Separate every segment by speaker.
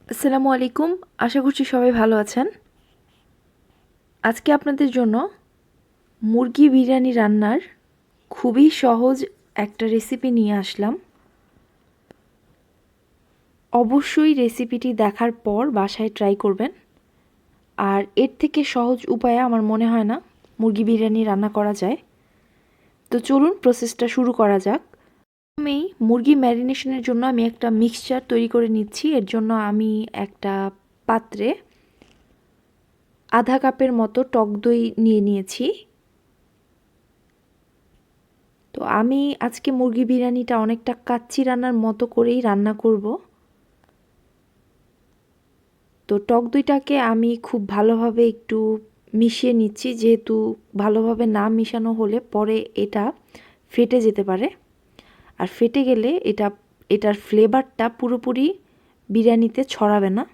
Speaker 1: আসসালামুআলাইকুম, আশা করছি সবাই ভালো আছেন। আজকে আপনাদের জন্য মুরগি বিরিয়ানি রান্নার খুবই সহজ একটা রেসিপি নিয়ে আসলাম। অবশ্যই রেসিপিটি দেখার পর বাসায় ট্রাই করবেন। আর এর থেকে সহজ উপায়ে আমার মনে হয় না মুরগি বিরিয়ানি রান্না করা যায়। তো চলুন প্রসেসটা শুরু করা যাক। আমি মুরগি ম্যারিনেশনের জন্য আমি একটা মিক্সচার তৈরি করে নিচ্ছি। এর জন্য আমি একটা পাত্রে আধা কাপের মতো টক দই নিয়ে নিয়েছি। তো আমি আজকে মুরগি বিরিয়ানিটা অনেকটা কাচ্চি রান্নার মতো করেই রান্না করব। তো টক দইটাকে আমি খুব ভালোভাবে একটু মিশিয়ে নিচ্ছি, যেহেতু ভালোভাবে না মিশানো হলে পরে এটা ফেটে যেতে পারে। আর ফেটে গেলে এটার ফ্লেভারটা পুরোপুরি বিরিয়ানিতে ছড়াবে না,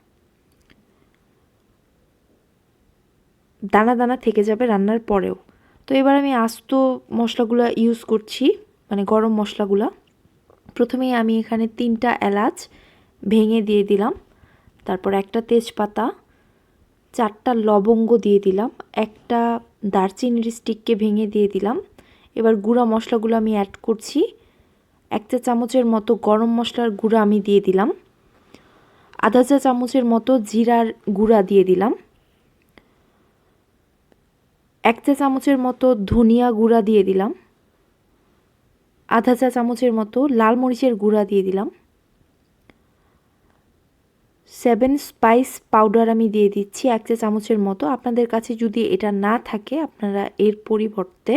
Speaker 1: দানা দানা থেকে যাবে রান্নার পরেও। তো এবার আমি আস্ত মশলাগুলো ইউজ করছি, মানে গরম মশলাগুলো। প্রথমেই আমি এখানে 3টা এলাচ ভেঙে দিয়ে দিলাম, তারপর একটা তেজপাতা, 4টা লবঙ্গ দিয়ে দিলাম, একটা দারচিনির স্টিককে ভেঙে দিয়ে দিলাম। এবার গুঁড়া মশলাগুলো আমি অ্যাড করছি। 1 চা চামচের মতো গরম মশলার গুঁড়া আমি দিয়ে দিলাম, আধা চা চামচের মতো জিরার গুঁড়া দিয়ে দিলাম, 1 চা চামচের মতো ধনিয়া গুঁড়া দিয়ে দিলাম, আধা চা চামচের মতো লাল মরিচের গুঁড়া দিয়ে দিলাম, 7 স্পাইস পাউডার আমি দিয়ে দিচ্ছি 1 চা চামচের মতো। আপনাদের কাছে যদি এটা না থাকে আপনারা এর পরিবর্তে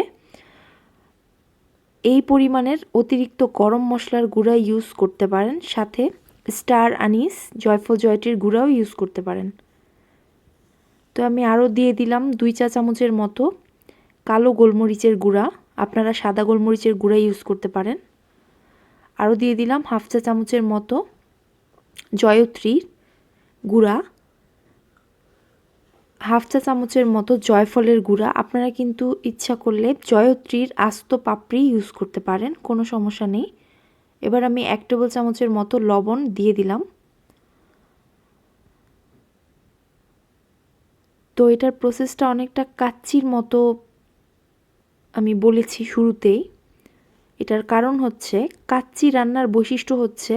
Speaker 1: এই পরিমাণের অতিরিক্ত গরম মশলার গুঁড়া ইউজ করতে পারেন, সাথে স্টার আনিস জয়ফল জয়টির গুঁড়াও ইউজ করতে পারেন। তো আমি আরও দিয়ে দিলাম 2 চা চামচের মতো কালো গোলমরিচের গুঁড়া, আপনারা সাদা গোলমরিচের গুঁড়া ইউজ করতে পারেন। আরও দিয়ে দিলাম 1/2 চা চামচের মতো জয়ত্রীর গুঁড়া, 1/2 চা চামচের মতো জয়ফলের গুঁড়া। আপনারা কিন্তু ইচ্ছা করলে জয়ত্রীর আস্ত পাপড়ি ইউজ করতে পারেন, কোনো সমস্যা নেই। এবার আমি 1 টেবিল চামচের মতো লবণ দিয়ে দিলাম। তো এটার প্রসেসটা অনেকটা কাচ্চির মতো আমি বলেছি শুরুতেই। এটার কারণ হচ্ছে কাচ্চি রান্নার বৈশিষ্ট্য হচ্ছে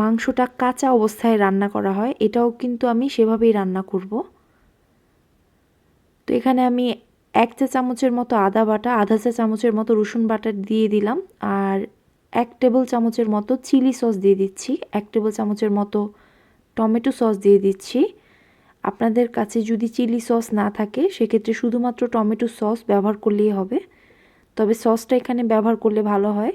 Speaker 1: মাংসটা কাঁচা অবস্থায় রান্না করা হয়, এটাও কিন্তু আমি সেভাবেই রান্না করব। তো এখানে আমি 1 চা চামচের মতো আদা বাটা, আধা চা চামচের মতো রসুন বাটা দিয়ে দিলাম, আর 1 টেবিল চামচের মতো চিলি সস দিয়ে দিচ্ছি, 1 টেবিল চামচের মতো টমেটো সস দিয়ে দিচ্ছি। আপনাদের কাছে যদি চিলি সস না থাকে সেক্ষেত্রে শুধুমাত্র টমেটো সস ব্যবহার করলেই হবে, তবে সসটা এখানে ব্যবহার করলে ভালো হয়।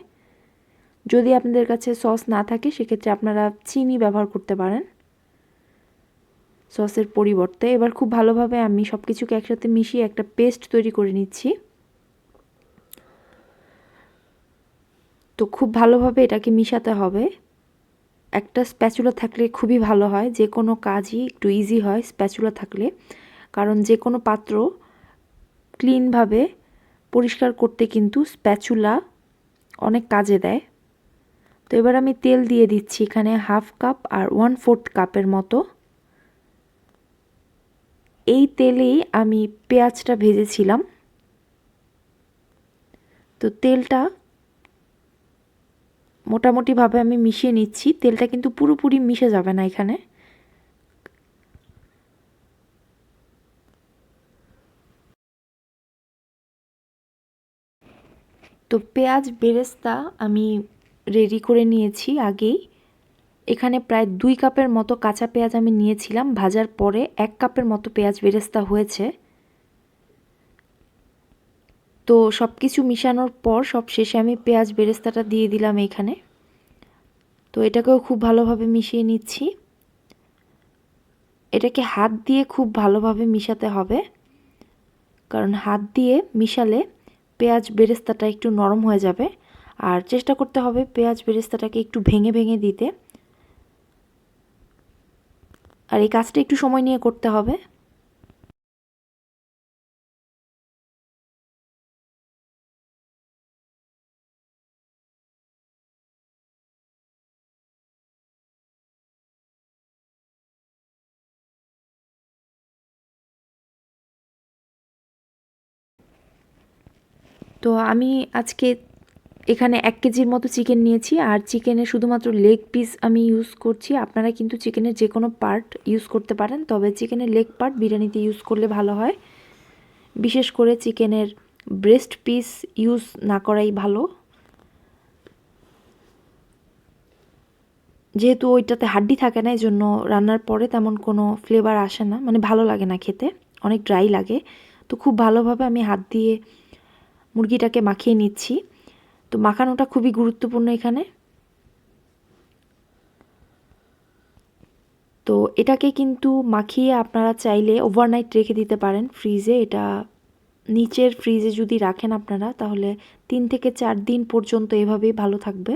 Speaker 1: যদি আপনাদের কাছে সস না থাকে সেক্ষেত্রে আপনারা চিনি ব্যবহার করতে পারেন সসের পরিবর্তে। এবার খুব ভালোভাবে আমি সব কিছুকে একসাথে মিশিয়ে একটা পেস্ট তৈরি করে নিচ্ছি। তো খুব ভালোভাবে এটাকে মিশাতে হবে। একটা স্প্যাচুলা থাকলে খুবই ভালো হয়, যে কোনো কাজই একটু ইজি হয় স্প্যাচুলা থাকলে, কারণ যে কোনো পাত্র ক্লিনভাবে পরিষ্কার করতে কিন্তু স্প্যাচুলা অনেক কাজে দেয়। তো এবার আমি তেল দিয়ে দিচ্ছি এখানে 1/2 কাপ আর 1/4 কাপের মতো। এই তেলেই আমি পেঁয়াজটা ভেজেছিলাম। তো তেলটা মোটামুটিভাবে আমি মিশিয়ে নিচ্ছি, তেলটা কিন্তু পুরোপুরি মিশে যাবে না এখানে। তো পেঁয়াজ বেরেস্তা আমি রেডি করে নিয়েছি আগেই। এখানে প্রায় 2 কাপের মতো কাঁচা পেঁয়াজ আমি নিয়েছিলাম, ভাজার পরে 1 কাপের মতো পেঁয়াজ বেরেস্তা হয়েছে। তো সব কিছু মিশানোর পর সব শেষে আমি পেঁয়াজ বেরেস্তাটা দিয়ে দিলাম এখানে। তো এটাকেও খুব ভালোভাবে মিশিয়ে নিচ্ছি। এটাকে হাত দিয়ে খুব ভালোভাবে মিশাতে হবে, কারণ হাত দিয়ে মিশালে পেঁয়াজ বেরেস্তাটা একটু নরম হয়ে যাবে। আর চেষ্টা করতে হবে পেঁয়াজ বেরেস্তাটাকে একটু ভেঙে ভেঙে দিতে, আর এই কাজটা একটু সময় নিয়ে করতে হবে। তো আমি আজকে এখানে 1 কেজির মতো চিকেন নিয়েছি, আর চিকেনের শুধুমাত্র লেগ পিস আমি ইউজ করছি। আপনারা কিন্তু চিকেনের যে কোনো পার্ট ইউজ করতে পারেন, তবে চিকেনের লেগ পার্ট বিরিয়ানিতে ইউজ করলে ভালো হয়। বিশেষ করে চিকেনের ব্রেস্ট পিস ইউজ না করাই ভালো, যেহেতু ওইটাতে হাড্ডি থাকে না, এই জন্য রান্নার পরে তেমন কোনো ফ্লেভার আসে না, মানে ভালো লাগে না খেতে, অনেক ড্রাই লাগে। তো খুব ভালোভাবে আমি হাত দিয়ে মুরগিটাকে মাখিয়ে নিচ্ছি। তো মাখানোটা খুবই গুরুত্বপূর্ণ এখানে। তো এটাকে কিন্তু মাখিয়ে আপনারা চাইলে ওভারনাইট রেখে দিতে পারেন ফ্রিজে। এটা নিচের ফ্রিজে যদি রাখেন আপনারা, তাহলে 3 থেকে 4 দিন পর্যন্ত এভাবেই ভালো থাকবে।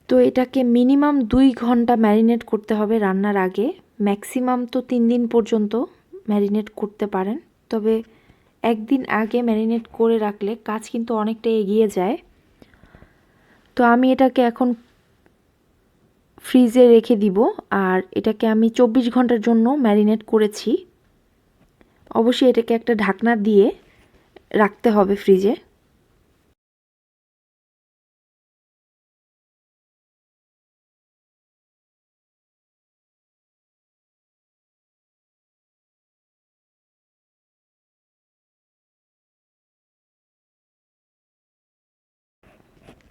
Speaker 1: তো এটাকে মিনিমাম 2 ঘন্টা ম্যারিনেট করতে হবে রান্নার আগে। ম্যাক্সিমাম তো 3 দিন পর্যন্ত ম্যারিনেট করতে পারেন, তবে 1 দিন আগে ম্যারিনেট করে রাখলে কাজ কিন্তু অনেকটা এগিয়ে যায়। তো আমি এটাকে এখন ফ্রিজে রেখে দিব, আর এটাকে আমি 24 ঘন্টার জন্য ম্যারিনেট করেছি। অবশ্যই এটাকে একটা ঢাকনা দিয়ে রাখতে হবে ফ্রিজে।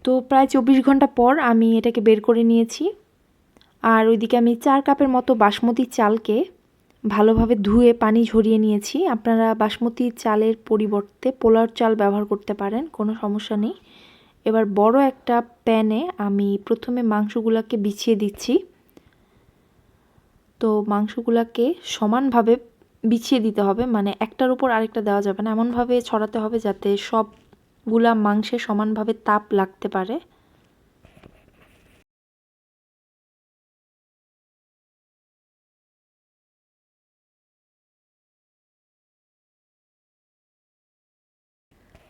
Speaker 1: তো প্রায় 24 ঘন্টা পর আমি এটাকে বের করে নিয়েছি। আর ওইদিকে আমি 4 কাপের মতো বাসমতি চালকে ভালোভাবে ধুয়ে পানি ঝরিয়ে নিয়েছি। আপনারা বাসমতি চালের পরিবর্তে পোলাওর চাল ব্যবহার করতে পারেন, কোনো সমস্যা নেই। এবার বড় একটা প্যানে আমি প্রথমে মাংসগুলোকে বিছিয়ে দিচ্ছি। তো মাংসগুলোকে সমানভাবে বিছিয়ে দিতে হবে, মানে একটার উপর আরেকটা দেওয়া যাবে না, এমনভাবে ছড়াতে হবে যাতে সবগুলা মাংসে সমানভাবে তাপ লাগতে পারে।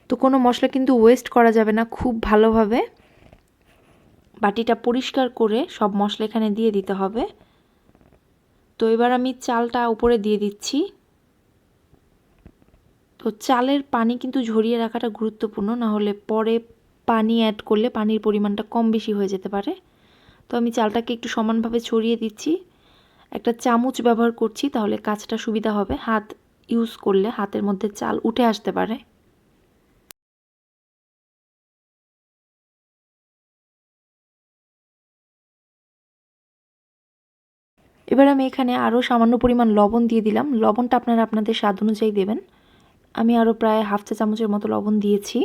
Speaker 1: তো কোনো মশলা কিন্তু ওয়েস্ট করা যাবে না, খুব ভালোভাবে বাটিটা পরিষ্কার করে সব মশলা এখানে দিয়ে দিতে হবে। তো এবার আমি চালটা উপরে দিয়ে দিচ্ছি। তো চালের পানি কিন্তু ঝরিয়ে রাখাটা গুরুত্বপূর্ণ, না হলে পরে পানি অ্যাড করলে পানির পরিমাণটা কম বেশি হয়ে যেতে পারে। তো আমি চালটাকে একটু সমানভাবে ছড়িয়ে দিচ্ছি। একটা চামচ ব্যবহার করছি, তাহলে কাজটা সুবিধা হবে। হাত ইউজ করলে হাতের মধ্যে চাল উঠে আসতে পারে। এবার আমি এখানে আরও সামান্য পরিমাণ লবণ দিয়ে দিলাম। লবণটা আপনারা আপনাদের স্বাদ অনুযায়ী দেবেন। আমি আরও প্রায় হাফ চা চামচের মতো লবণ দিয়েছি।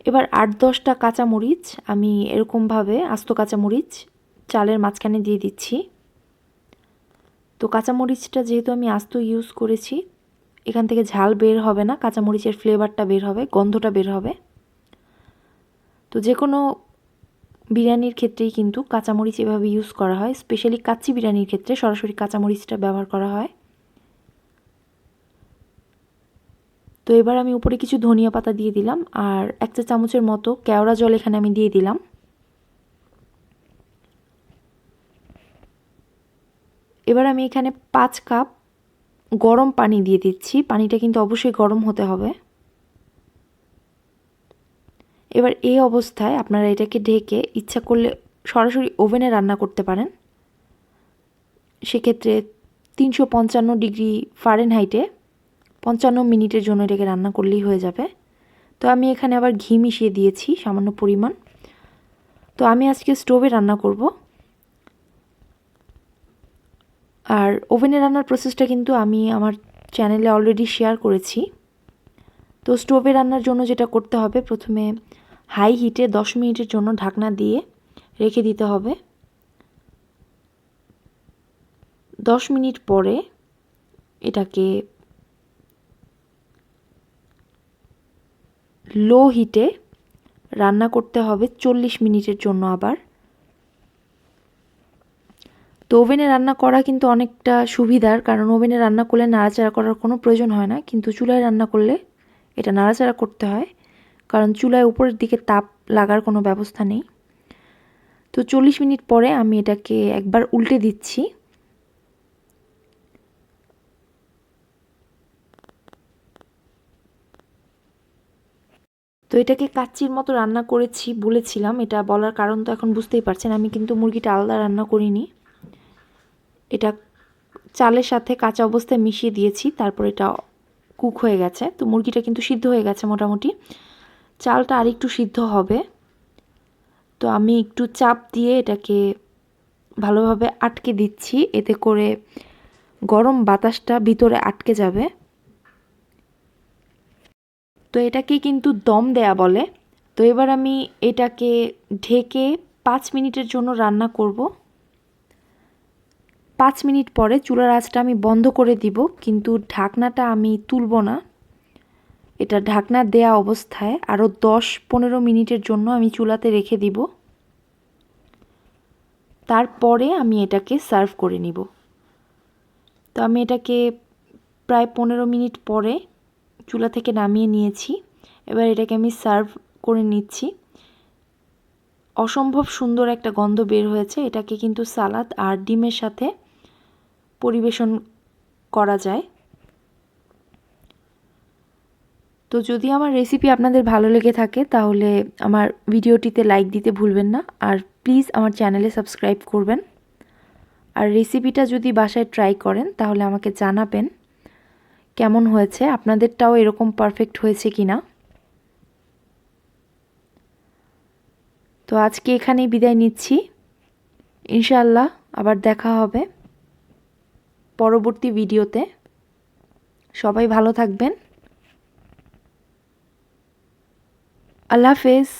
Speaker 1: এবার 8-10টা কাঁচামরিচ আমি এরকমভাবে আস্ত কাঁচামরিচ চালের মাঝখানে দিয়ে দিচ্ছি। তো কাঁচামরিচটা যেহেতু আমি আস্ত ইউজ করেছি, এখান থেকে ঝাল বের হবে না, কাঁচামরিচের ফ্লেভারটা বের হবে, গন্ধটা বের হবে। তো যে কোনো বিরিয়ানির ক্ষেত্রেই কিন্তু কাঁচামরিচ এভাবে ইউজ করা হয়, স্পেশালি কাচ্চি বিরিয়ানির ক্ষেত্রে সরাসরি কাঁচামরিচটা ব্যবহার করা হয়। তো এবার আমি উপরে কিছু ধনিয়া পাতা দিয়ে দিলাম, আর 1 চা চামচের মতো কেওড়া জল এখানে আমি দিয়ে দিলাম। এবার আমি এখানে 5 কাপ গরম পানি দিয়ে দিচ্ছি। পানিটা কিন্তু অবশ্যই গরম হতে হবে। এবার এই অবস্থায় আপনারা এটাকে ঢেকে ইচ্ছা করলে সরাসরি ওভেনে রান্না করতে পারেন। সেক্ষেত্রে 355 ডিগ্রি ফারেনহাইটে 55 মিনিটের জন্য এটাকে রান্না করলেই হয়ে যাবে। তো আমি এখানে আবার ঘি মিশিয়ে দিয়েছি সামান্য পরিমাণ। তো আমি আজকে স্টোভে রান্না করব, আর ওভেনে রান্নার প্রসেসটা কিন্তু আমি আমার চ্যানেলে অলরেডি শেয়ার করেছি। তো স্টোভে রান্নার জন্য যেটা করতে হবে, প্রথমে হাই হিটে 10 মিনিটের জন্য ঢাকনা দিয়ে রেখে দিতে হবে। 10 মিনিট পরে এটাকে লো হিটে রান্না করতে হবে 40 মিনিটের জন্য আবার। তো ওভেনে রান্না করা কিন্তু অনেকটা সুবিধার, কারণ ওভেনে রান্না করলে নাড়াচাড়া করার কোনো প্রয়োজন হয় না, কিন্তু চুলায় রান্না করলে এটা নাড়াচাড়া করতে হয়, কারণ চুলায় উপরের দিকে তাপ লাগার কোনো ব্যবস্থা নেই। তো তো 40 মিনিট পরে আমি এটাকে একবার উল্টে দিচ্ছি। তো এটাকে কাচ্চির মতো রান্না করেছি বলেছিলাম, এটা বলার কারণ তো এখন বুঝতেই পারছেন। আমি কিন্তু মুরগিটা আলাদা রান্না করিনি, এটা চালের সাথে কাঁচা অবস্থায় মিশিয়ে দিয়েছি, তারপর এটা কুক হয়ে গেছে। তো মুরগিটা কিন্তু সিদ্ধ হয়ে গেছে মোটামুটি, চালটা আরেকটু সিদ্ধ হবে। তো আমি একটু চাপ দিয়ে এটাকে ভালোভাবে আটকে দিচ্ছি, এতে করে গরম বাতাসটা ভিতরে আটকে যাবে। তো এটাকে কিন্তু দম দেয়া বলে। তো এবার আমি এটাকে ঢেকে 5 মিনিটের জন্য রান্না করব। 5 মিনিট পরে চুলার আঁচটা আমি বন্ধ করে দিব, কিন্তু ঢাকনাটা আমি তুলব না। এটা ঢাকনা দেয়া অবস্থায় আরও 10-15 মিনিটের জন্য আমি চুলাতে রেখে দিব। তারপরে আমি এটাকে সার্ভ করে নিব। তো আমি এটাকে প্রায় 15 মিনিট পরে চুলা থেকে নামিয়ে নিয়েছি। এবার এটাকে আমি সার্ভ করে নিচ্ছি। অসম্ভব সুন্দর একটা গন্ধ বের হয়েছে। এটাকে কিন্তু সালাদ আর ডিমের সাথে পরিবেশন করা যায়। তো যদি আমার রেসিপি আপনাদের ভালো লেগে থাকে তাহলে আমার ভিডিওটিতে লাইক দিতে ভুলবেন না, আর প্লিজ আমার চ্যানেলে সাবস্ক্রাইব করবেন। আর রেসিপিটা যদি বাসায় ট্রাই করেন তাহলে আমাকে জানাবেন কেমন হয়েছে, আপনাদেরটাও এরকম পারফেক্ট হয়েছে কিনা। তো আজকে এখানেই বিদায় নিচ্ছি, ইনশাআল্লাহ আবার দেখা হবে পরবর্তী ভিডিওতে। সবাই ভালো থাকবেন। আল্লাহ হাফেজ।